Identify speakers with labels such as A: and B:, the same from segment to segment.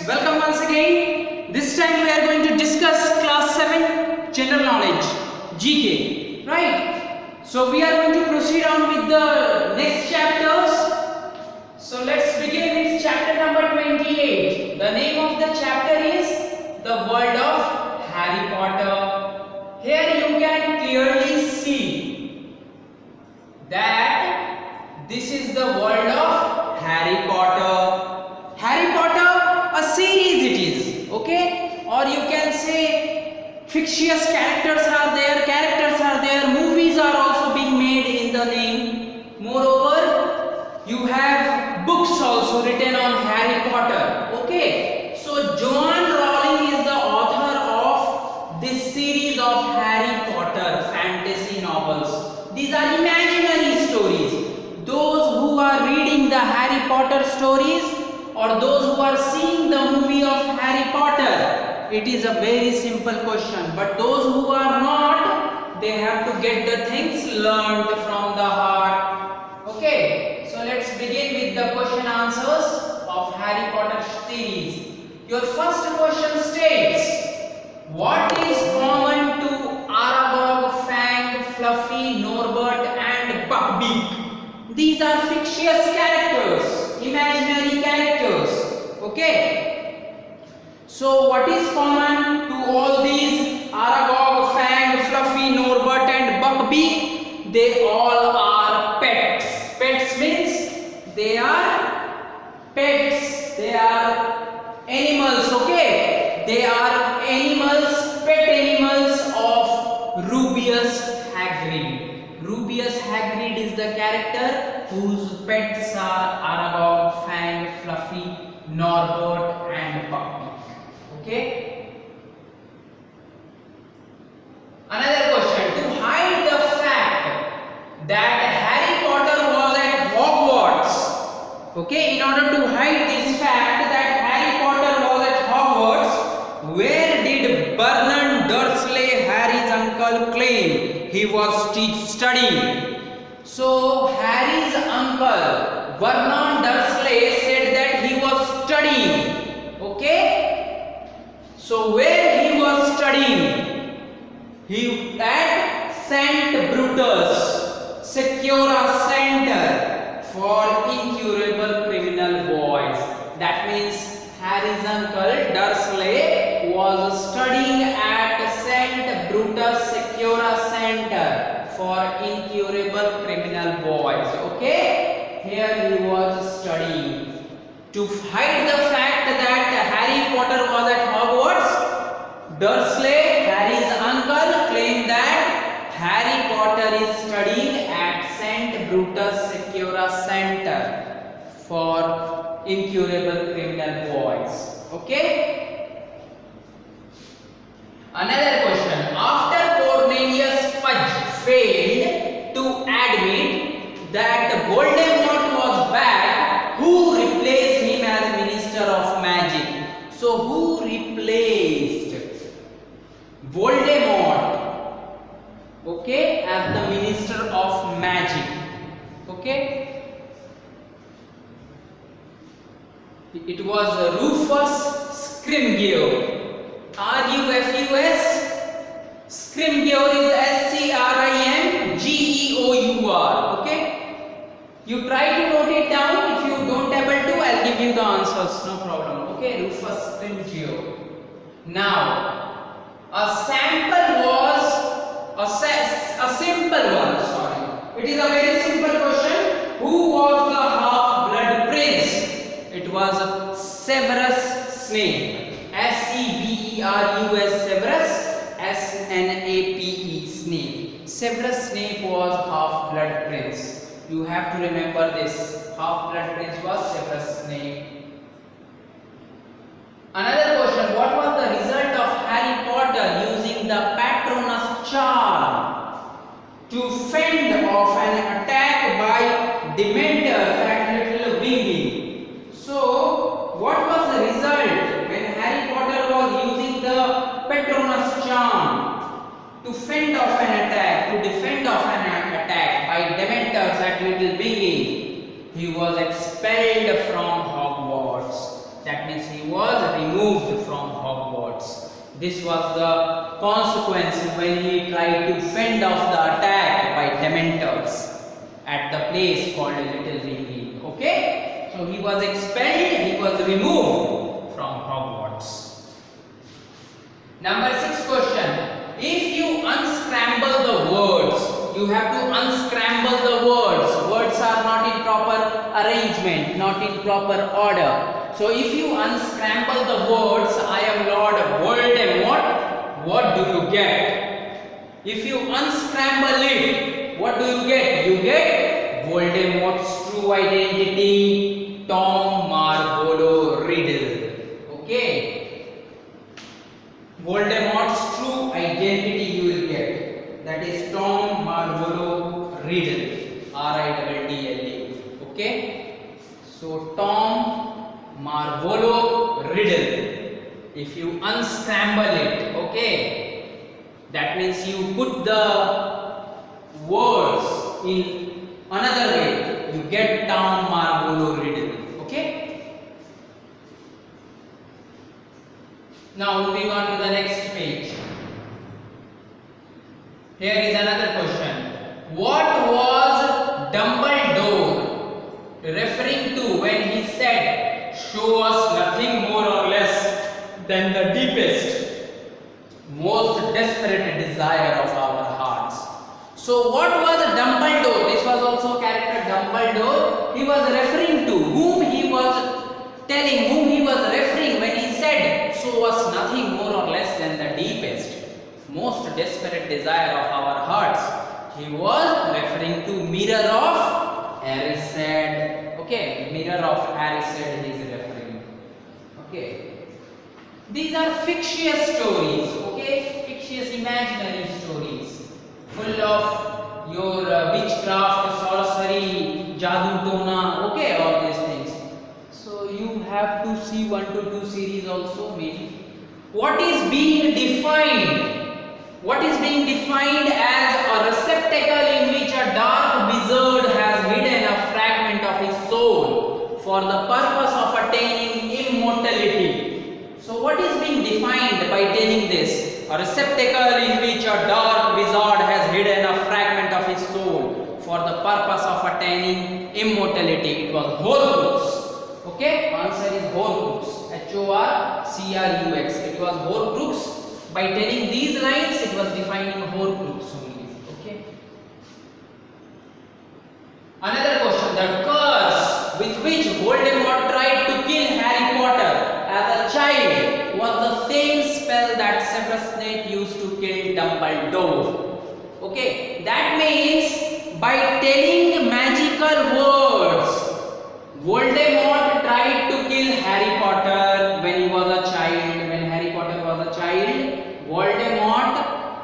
A: welcome once again. This time we are going to discuss class 7 general knowledge GK, right? So we are going to proceed on with the next chapters. So let's begin with chapter number 28. The name of the chapter is The World of Harry Potter. Here you can clearly see that this is the world of Harry Potter. Harry Potter, a series it is, okay? Or you can say fictitious characters are there, movies are also being made in the name. Moreover, you have books also written on Harry Potter, okay? So Joanne Rowling is the author of this series of Harry Potter fantasy novels. These are imaginary stories. Those who are reading the Harry Potter stories or those who are seeing the movie of Harry Potter, it is a very simple question. But those who are not, they have to get the things learned from the heart. Okay, so let's begin with the question answers of Harry Potter series. Your first question states, what is common to Aragog, Fang, Fluffy, Norbert and Buckbeak? These are fictitious characters, imaginary characters, okay? So what is common to all these Aragog, Fang, Fluffy, Norbert and Buckbeak? They all are pets. Pets means they are pets, they are animals, okay? They are animals, pet animals of Rubeus Hagrid. Rubeus Hagrid is the character whose pets are Aragog, Fang, Fluffy, Norbert and Buckbeak. Okay? Another question. To hide the fact that Harry Potter was at Hogwarts, okay, in order to hide this fact that Harry Potter was at Hogwarts, where did Vernon Dursley, Harry's uncle, claim he was studying? So Harry's uncle Vernon Dursley said that he was studying, okay? So where he was studying? He at St. Brutus Secura Center for Incurable Criminal Boys. That means Harry's uncle Dursley was studying at St. Brutus Secura Center for Incurable Criminal Boys. Okay, here he was studying. To hide the fact that Harry Potter was at Hogwarts, Dursley, Harry's uncle, claimed that Harry Potter is studying at St. Brutus Secura Center for Incurable Criminal Boys. Okay. Another question. After Cornelius Fudge failed to admit that Voldemort was bad, who replaced him as Minister of Magic? So who replaced Voldemort, okay, as the Minister of Magic? Okay, it was Rufus Scrimgeour. R-U-F-U-S. Scrimgeour is S-C-R-I-M-G-E-O-U-R. Okay, you try to note it down. If you don't able to, I'll give you the answers, no problem. Okay, Rufus Scrimgeour. Now a sample was a simple one, sorry, it is a very simple question. Who was the half-blood prince? It was Severus Snape. S-E-V-E-R-U-S, Severus, S-N-A-P-E, Snape. Severus Snape was half-blood prince. You have to remember this. Half-blood prince was Severus Snape. Another question. What was the result of Harry Potter using the Patronus charm to fend off an attack by Dementors at Little Wingy? So, what was the result when Harry Potter was using the Patronus charm to fend off an attack, to defend off an attack by Dementors at Little Wingy? He was expelled from Hogwarts. That means he was removed from Hogwarts. This was the consequence when he tried to fend off the attack by Dementors at the place called Little Ringling. Okay? So he was expelled, he was removed from Hogwarts. Number 6 question. If you unscramble the words, you have to unscramble the words. Words are not in proper arrangement, not in proper order. So if you unscramble the words, I am Lord Voldemort, what do you get? If you unscramble it, what do you get? You get Voldemort's true identity, Tom Marvolo Riddle. Okay? Voldemort's true identity you will get. That is Tom Marvolo Riddle. R-I-D-D-L-E. Okay? So Tom Marvolo Riddle. If you unscramble it, okay? That means you put the words in another way. You get Tom Marvolo Riddle. Okay? Now moving on to the next page. Here is another question. What was Dumbledore referring to when he said, "Show us nothing more or less than the deepest, most desperate desire of our hearts"? So what was Dumbledore? This was also character Dumbledore. He was referring to whom he was telling, whom he was referring when he said, "Show us nothing more or less than the deepest, most desperate desire of our hearts." He was referring to Mirror of Erised. Okay, Mirror of Erised he is referring. Okay. These are fictitious stories. Okay, fictitious imaginary stories, full of your witchcraft, sorcery, jadoo tona. Okay, all these things. So you have to see 1 to 2 series also maybe. What is being defined? What is being defined as a receptacle in which a dark wizard has hidden a fragment of his soul for the purpose of attaining immortality. So what is being defined by telling this? A receptacle in which a dark wizard has hidden a fragment of his soul for the purpose of attaining immortality. It was Horcrux. Okay, answer is Horcrux. H-O-R-C-R-U-X. It was Horcrux. By telling these lines, it was defining Horcrux only. Okay. Another question: the curse with which Voldemort tried to kill Harry Potter as a child was the same spell that Severus Snape used to kill Dumbledore. Okay, that means by telling magical words, Voldemort tried to kill Harry Potter when he was a child. When Harry Potter was a child, Voldemort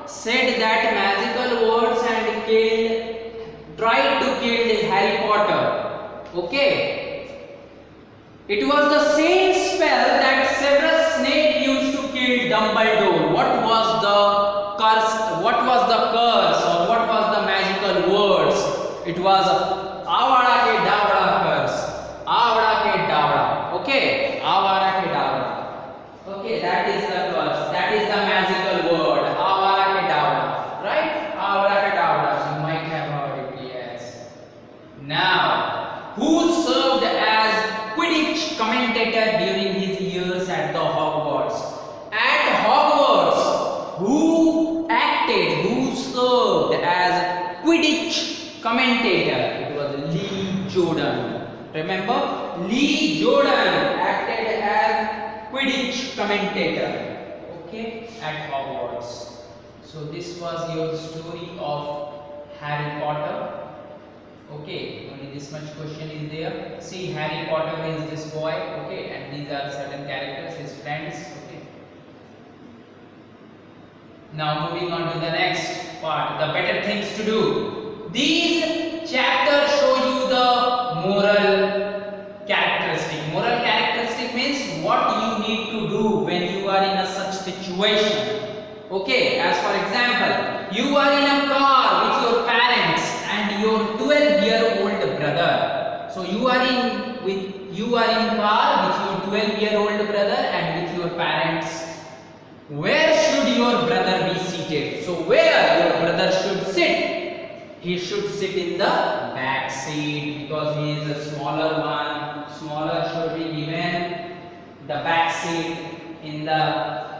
A: said that magical words and tried to kill Harry Potter. Okay. It was the same spell that Severus Snape used to kill Dumbledore. What was the curse? What was the curse, or what was the magical words? It was Avada Kedavra curse. Avada Kedavra. Okay, Avada Kedavra. Okay, that is the curse. That is the magical word. Avada Kedavra. Right? Avada Kedavra. You might have heard it. Yes. Now, who served as Quidditch commentator during his years at the Hogwarts? At Hogwarts, who served as Quidditch commentator? It was Lee Jordan. Remember, Lee Jordan acted as Quidditch commentator. Okay, at Hogwarts. So this was your story of Harry Potter. Okay, only this much question is there. See, Harry Potter is this boy. Okay, and these are certain characters, his friends. Okay. Now moving on to the next part, the better things to do. These chapters show you the moral characteristic. Moral characteristic means what you need to do when you are in a such situation. Okay, as for example, you are in a car with your parents and your 12-year-old brother. So you are in car with your 12-year-old brother and with parents. Where should your brother be seated? So where your brother should sit? He should sit in the back seat because he is a smaller one. Smaller should be given the back seat in the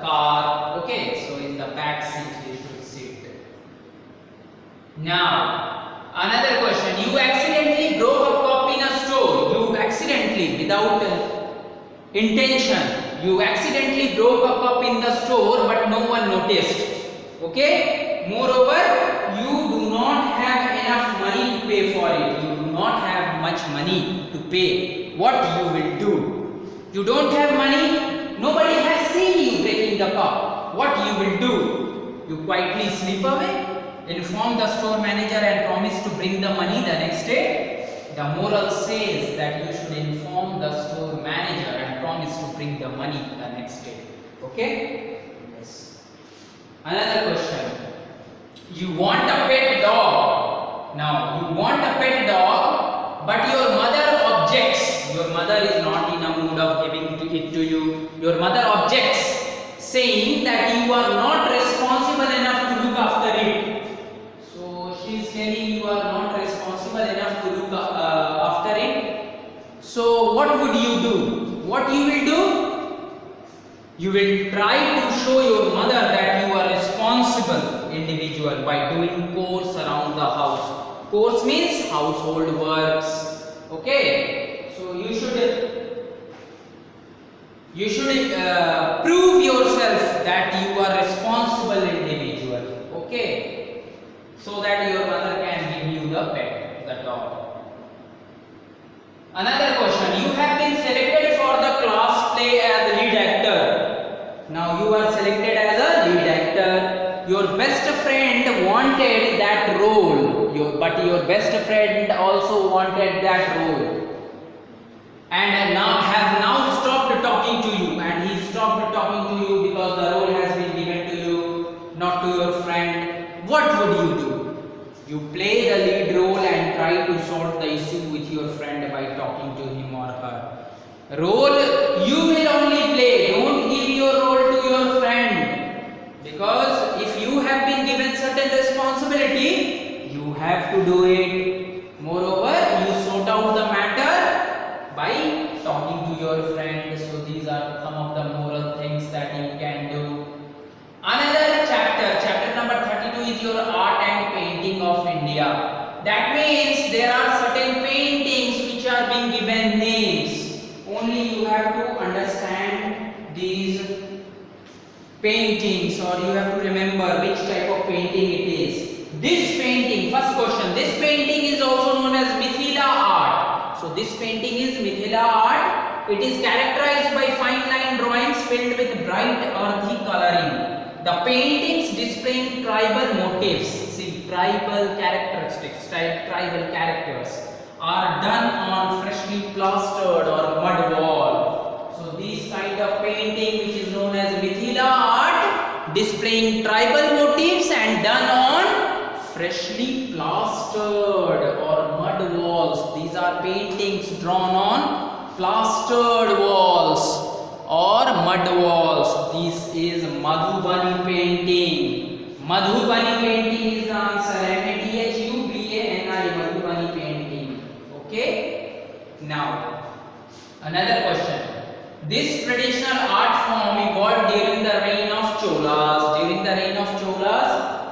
A: car. Okay, so in the back seat he should sit. Now another question. You accidentally broke a cup in a store. You accidentally, without intention, you accidentally broke a cup in the store but no one noticed. Okay, moreover you do not have enough money to pay for it. You do not have much money to pay. What you will do? You don't have money, nobody has seen you breaking the cup. What you will do? You quietly slip away, inform the store manager and promise to bring the money the next day. The moral says that you should inform the store manager and promise to bring the money the next day. Okay? Yes. Another question. You want a pet dog. Now, you want a pet dog, but your mother objects. Your mother is not in a mood of giving it to you. Your mother objects, saying that you are not responsible enough to look after it. So, she is telling you are not responsible enough to look after it. So what would you do? What you will do? You will try to show your mother that you are responsible individual by doing chores around the house. Chores means household works. Okay, so you should prove yourself that you are responsible individual. Okay, so that your mother can give you the pet, the dog. Another question. You have been selected for the class play as lead actor. Now you are selected as a lead actor. Your best friend wanted that role, but your best friend also wanted that role, and have now stopped talking to you, and he stopped talking to you because the role has been given to you, not to your friend. What would you do? You play the lead role and try to sort the issue with your friend by talking to him or her. Role you will only play. Don't give your role to your friend, because if you have been given certain responsibility, you have to do it. Moreover, you sort out the matter by talking to your friend. So these are some of the moral things that you can do. Another chapter number 32 is your art and painting of India. That means there are certain paintings which are being given names. Only you have to understand these paintings, or you have to remember which type of painting it is. This painting, first question, this painting is also known as Mithila art. So this painting is Mithila art. It is characterized by fine line drawings filled with bright earthy coloring. The paintings displaying tribal motifs, see, tribal characteristics, tribal characters, are done on freshly plastered or mud wall. So these kind of painting, which is known as Mithila art, displaying tribal motifs and done on freshly plastered or mud walls. These are paintings drawn on plastered walls or mud walls. This is Madhubani painting. Madhubani painting is the answer. M-A-D-H-U-B-A-N-I, Madhubani painting. Okay. Now, another question. This traditional art form evolved during the reign of Cholas. During the reign of Cholas,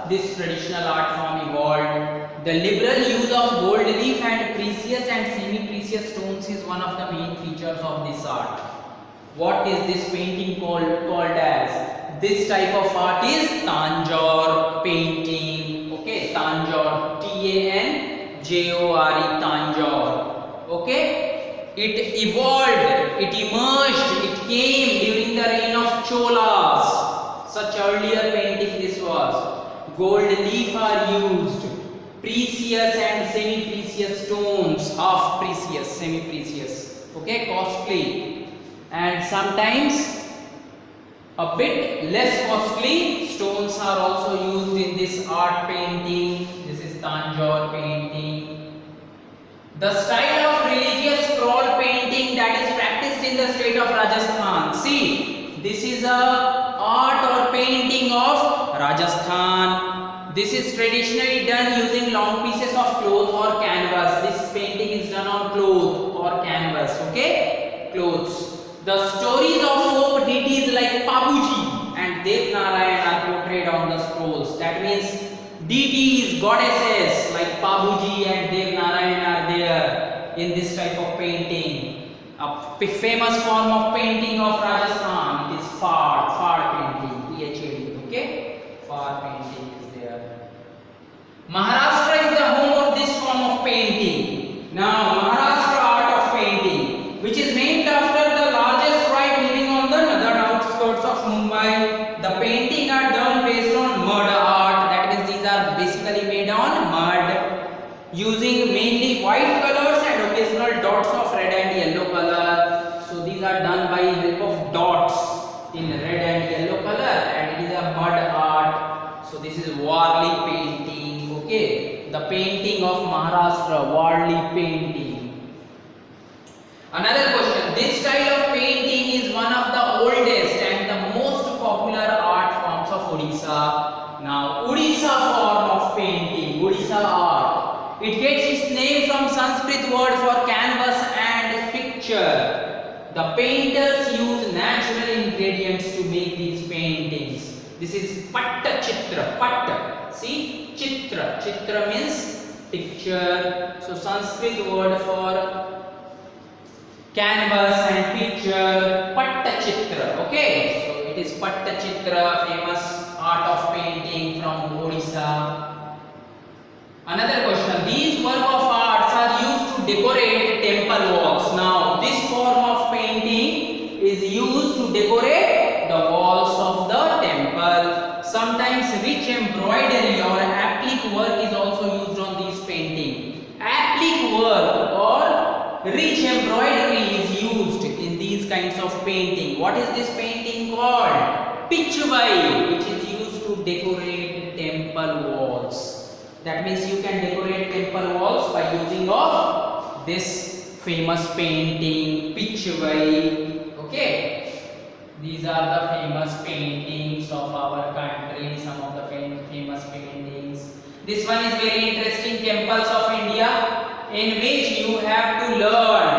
A: this traditional art form evolved. The liberal use of gold leaf and precious and semi-precious stones is one of the main features of this art. What is this painting called as? This type of art is Tanjore painting. Okay, Tanjore, T-A-N-J-O-R-E, Tanjore. Okay, it evolved, it emerged, it came during the reign of Cholas. Such earlier painting this was. Gold leaf are used. Precious and semi-precious stones, half precious, semi-precious. Okay, costly. And sometimes a bit less costly stones are also used in this art painting. This is Tanjore painting. The style of religious scroll painting that is practiced in the state of Rajasthan. See, This is a art or painting of Rajasthan. This is traditionally done using long pieces of cloth or canvas. This painting is done on cloth or canvas. Okay, clothes. The stories of folk deities like Pabuji and Dev Narayan are portrayed on the scrolls. That means deities, goddesses like Pabuji and Dev Narayan are there in this type of painting. A famous form of painting of Rajasthan, it is Phad painting, PHAD, okay? Phad painting is there. Maharashtra is the home of this form of painting. Now, Maharashtra art of painting, which is named after the largest tribe living on the northern outskirts of Mumbai. The painting are done based on mud art, that means these are basically made on mud, using mainly white colors and occasional dots of red and yellow color. So these are done by help of dots in red and yellow color, and it is a mud art. So this is Warli painting. Okay, the painting of Maharashtra, Warli painting. Another question: this style of painting is one of the oldest and the most popular art forms of Odisha. Now, Odisha form of painting, Odisha art. It gets its name from Sanskrit word for canvas and picture. The painters use natural ingredients to make these paintings. This is Patta Chitra. Patta. See? Chitra. Chitra means picture. So Sanskrit word for canvas and picture. Patta Chitra. Okay. So it is Patta Chitra, famous art of painting from Odisha. Another question: these work of arts are used to decorate temple walls. Now, this form of painting is used to decorate the walls of the temple. Sometimes rich embroidery or applique work is also used on these painting. Applique work or rich embroidery is used in these kinds of painting. What is this painting called? Pichwai, which is used to decorate temple walls. That means you can decorate temple walls by using of this famous painting, Pichwai. Okay, these are the famous paintings of our country, some of the famous paintings. This one is very interesting, Temples of India, in which you have to learn.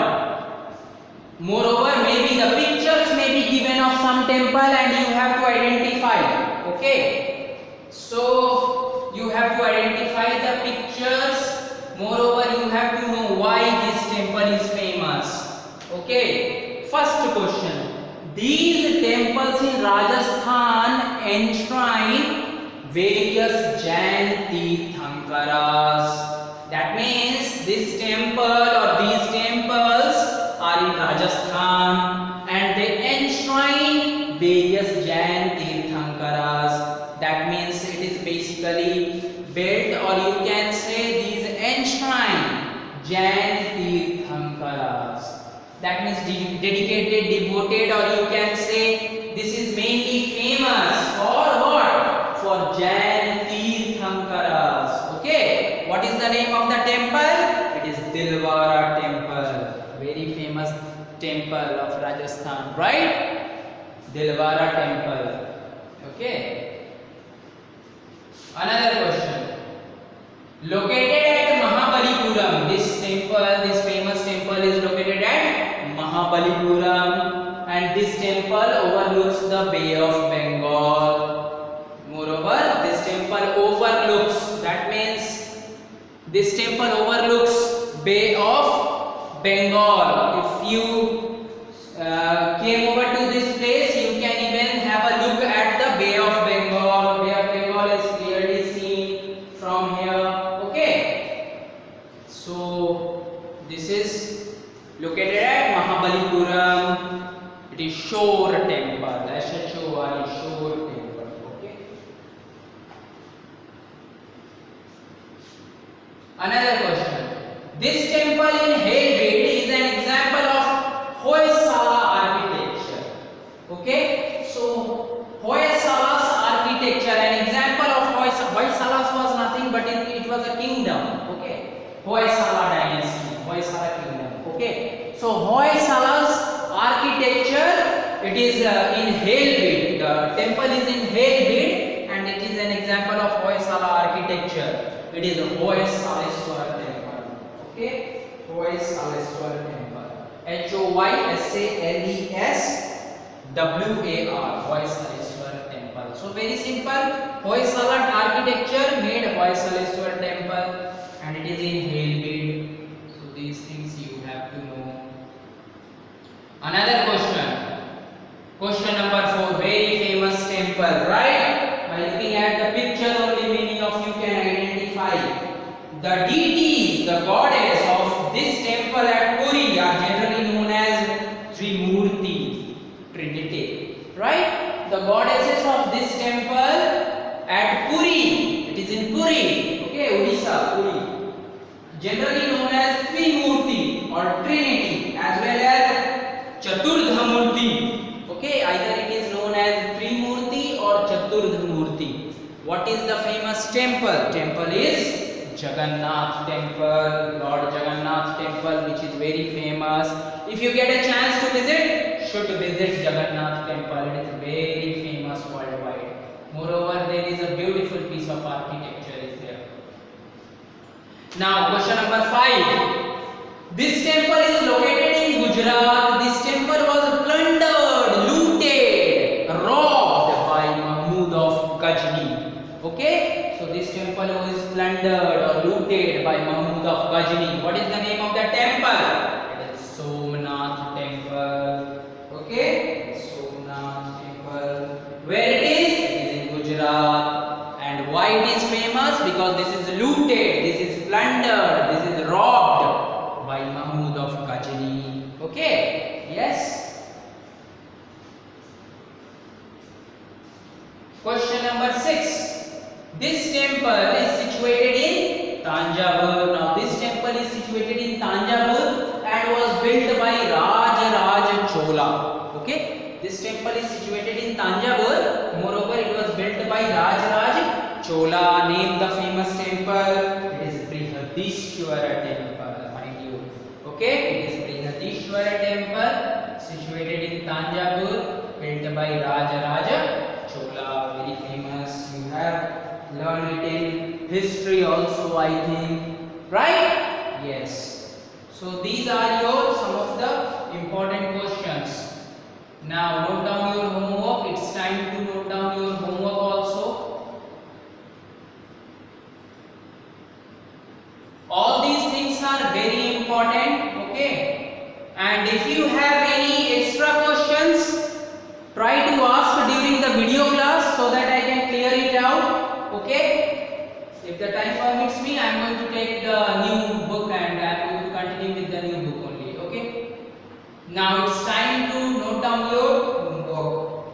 A: Moreover, maybe the pictures may be given of some temple and you have to identify. Okay, so you have to identify the pictures. Moreover, you have to know why this temple is famous. Okay, first question: these temples in Rajasthan enshrine various Jain Tirthankaras. That means this temple or these temples are in Rajasthan and they enshrine various Jain Tirthankaras. That means it is basically built, or you can say these enshrine Jain Tirthankaras. That means dedicated, devoted, or you can say this is mainly famous for what? For Jain Tirthankaras. Okay, what is the name of the temple? It is Dilwara temple, very famous temple of Rajasthan, right? Dilwara temple. Okay. Another question: located at Mahabalipuram, this temple, this famous temple is located at Mahabalipuram, and this temple overlooks the Bay of Bengal. Moreover, this temple overlooks, that means this temple overlooks Bay of Bengal. If you came over to this place, you can even have a look at the Bay of Bengal. Bay of Bengal is clearly seen from here. Okay, so this is located at Mahabalipuram. It is Shore temple, SHORE, Shore temple. Okay. Another question: this temple in Helbid is an example of Hoysala architecture. Okay, so Hoysala's architecture, an example of Hoysalas was nothing but it was a kingdom. Okay, Hoysala dynasty, Hoysala kingdom. Okay, so Hoysala's architecture it is in Halebid. The temple is in Halebid and it is an example of Hoysala architecture. It is a Hoysaleswar temple. Okay, Hoysaleswar temple. Hoysaleswar, Hoysaleswar temple. So very simple. Hoysala architecture made Hoysaleswar temple and it is in Halebid. So these things you have to know. Another question. Question number 4. Very famous temple, right? By looking at the picture only, many of you can identify. The deities, the goddess of this temple at Puri are generally known as Trimurti, Trinity, right? The goddesses of this temple at Puri, it is in Puri, okay, Odisha, Puri, generally known as Trimurti or Trinity, as well as Chaturdhamurti. Okay, either it is known as Trimurti or Chaturdhamurti. What is the famous temple? Temple is Jagannath temple, Lord Jagannath temple, which is very famous. If you get a chance to visit, should visit Jagannath temple. It is very famous worldwide. Moreover, there is a beautiful piece of architecture is there. Now, question number 5. This temple is located in Gujarat. This temple was plundered, looted, robbed by Mahmud of Ghazni. Okay, so this temple was plundered or looted by Mahmud of Ghazni. What is the name of the temple? It is Somnath temple. Okay, Somnath temple. Where it is? It is in Gujarat. And why it is famous? Because this is looted, this is plundered, this is robbed by Mahmud of Ghazni. Okay, yes. Question number 6. This temple is situated in Tanjavur. Now this temple is situated in Tanjavur and was built by Raj Chola. Okay, this temple is situated in Tanjavur. Moreover, it was built by Raj Chola. Name the famous temple. It is Brihadishwara temple. Mind you. Okay, it is Brihadishwara temple situated in Tanjavur, built by Raj Chola. Very famous. You have learned it in history also, I think, right? Yes. So these are some of the important questions. Now note down your homework. It's time to note down your homework also. All these things are very important, okay? And if you have any extra questions, try to ask during the video class so that I can clear it out. Okay, if the time permits me, I am going to take the new book and I am going to continue with the new book only. Okay, now it's time to note down your homework.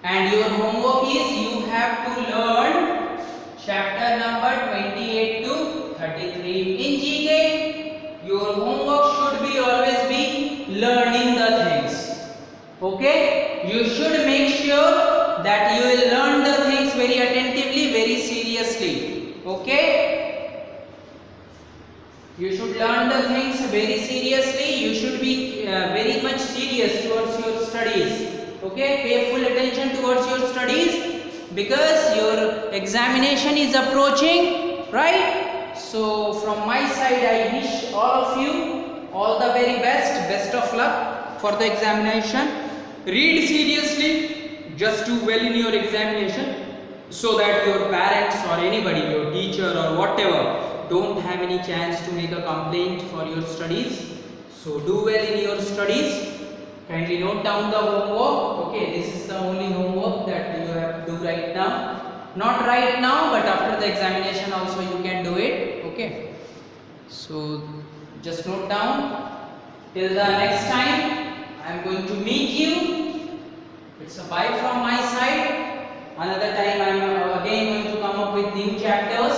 A: And your homework is you have to learn chapter number 28 to 33 in GK. Your homework should be always be learning the things. Okay, you should make sure that you will learn the things very attentively, very seriously. Okay, you should learn the things very seriously. You should be very much serious towards your studies. Okay, pay full attention towards your studies because your examination is approaching, right? So from my side, I wish all of you all the very best of luck for the examination. Read seriously, just do well in your examination so that your parents or anybody, your teacher or whatever, don't have any chance to make a complaint for your studies. So do well in your studies. Kindly note down the homework. Okay, this is the only homework that you have to do right now. Not right now, but after the examination also you can do it. Okay, so just note down. Till the next time, I am going to meet you. It's a bye from my side. Another time I am again going to come up with new chapters.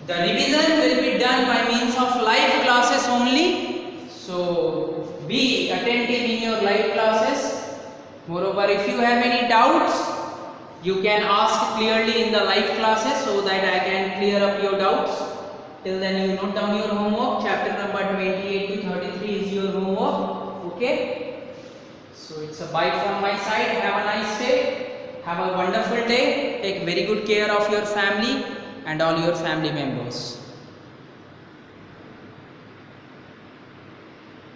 A: The revision will be done by means of live classes only. So be attentive in your live classes. Moreover, if you have any doubts, You can ask clearly in the live classes so that I can clear up your doubts. Till then you note down your homework. Chapter number 28 to 33 is your homework. Okay. So it's a bye from my side. Have a nice day. Have a wonderful day. Take very good care of your family and all your family members.